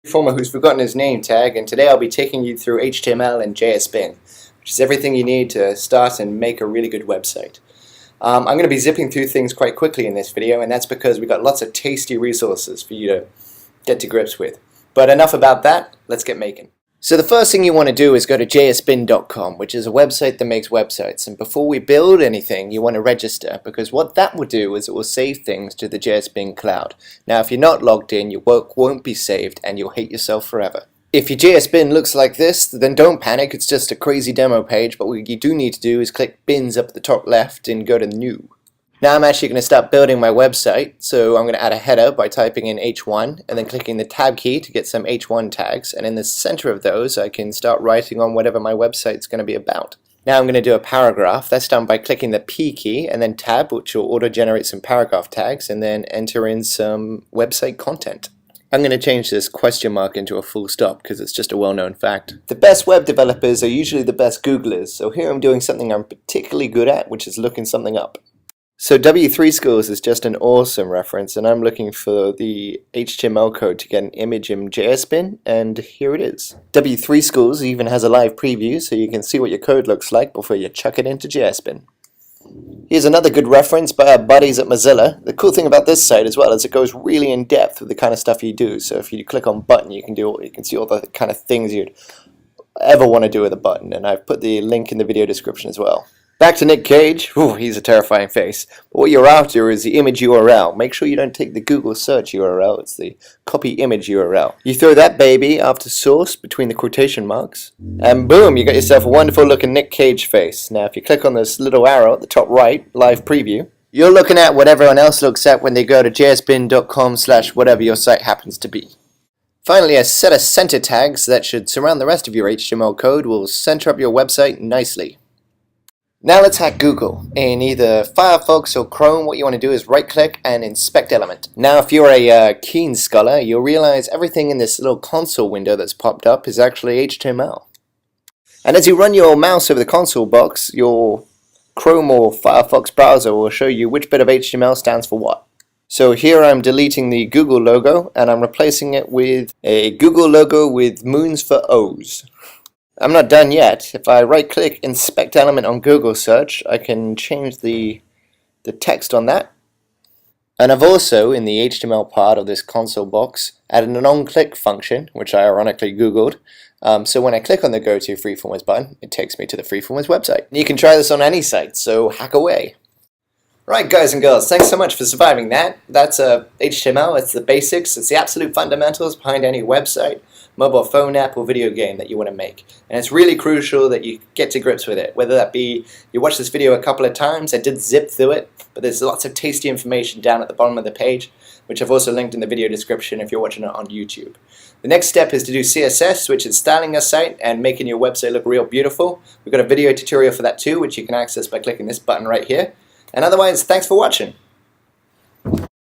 Performer who's forgotten his name tag, and today I'll be taking you through HTML and JSBin, which is everything you need to start and make a really good website. I'm going to be zipping through things quite quickly in this video, and that's because we've got lots of tasty resources for you to get to grips with. But enough about that, let's get making. So the first thing you want to do is go to jsbin.com, which is a website that makes websites. And before we build anything, you want to register, because what that will do is it will save things to the JSBin cloud. Now, if you're not logged in, your work won't be saved and you'll hate yourself forever. If your JSBin looks like this, then don't panic, it's just a crazy demo page, but what you do need to do is click bins up at the top left and go to new. Now I'm actually going to start building my website, so I'm going to add a header by typing in H1 and then clicking the tab key to get some H1 tags, and in the center of those I can start writing on whatever my website's going to be about. Now I'm going to do a paragraph. That's done by clicking the P key and then tab, which will auto-generate some paragraph tags, and then enter in some website content. I'm going to change this question mark into a full stop because it's just a well-known fact. The best web developers are usually the best Googlers, so here I'm doing something I'm particularly good at, which is looking something up. So W3 Schools is just an awesome reference, and I'm looking for the HTML code to get an image in JSBin, and here it is. W3 Schools even has a live preview so you can see what your code looks like before you chuck it into JSBin. Here's another good reference by our buddies at Mozilla. The cool thing about this site as well is it goes really in depth with the kind of stuff you do. So if you click on button, you can see all the kind of things you'd ever want to do with a button, and I've put the link in the video description as well. Back to Nick Cage. Ooh, he's a terrifying face. But what you're after is the image URL. Make sure you don't take the Google search URL. It's the copy image URL. You throw that baby after source between the quotation marks, and boom, you got yourself a wonderful looking Nick Cage face. Now if you click on this little arrow at the top right, live preview, you're looking at what everyone else looks at when they go to jsbin.com/whatever your site happens to be. Finally, a set of center tags that should surround the rest of your HTML code will center up your website nicely. Now let's hack Google. In either Firefox or Chrome, what you want to do is right-click and inspect element. Now if you're a keen scholar, you'll realize everything in this little console window that's popped up is actually HTML. And as you run your mouse over the console box, your Chrome or Firefox browser will show you which bit of HTML stands for what. So here I'm deleting the Google logo and I'm replacing it with a Google logo with moons for O's. I'm not done yet. If I right-click Inspect Element on Google Search, I can change the text on that. And I've also, in the HTML part of this console box, added an on-click function, which I ironically Googled. So when I click on the Go to Freeformers button, it takes me to the Freeformers website. You can try this on any site, so hack away. Right, guys and girls, thanks so much for surviving that. That's HTML, it's the basics, it's the absolute fundamentals behind any website, mobile phone app or video game that you want to make. And it's really crucial that you get to grips with it, whether that be you watch this video a couple of times. I did zip through it, but there's lots of tasty information down at the bottom of the page, which I've also linked in the video description if you're watching it on YouTube. The next step is to do CSS, which is styling your site and making your website look real beautiful. We've got a video tutorial for that too, which you can access by clicking this button right here. And otherwise, thanks for watching.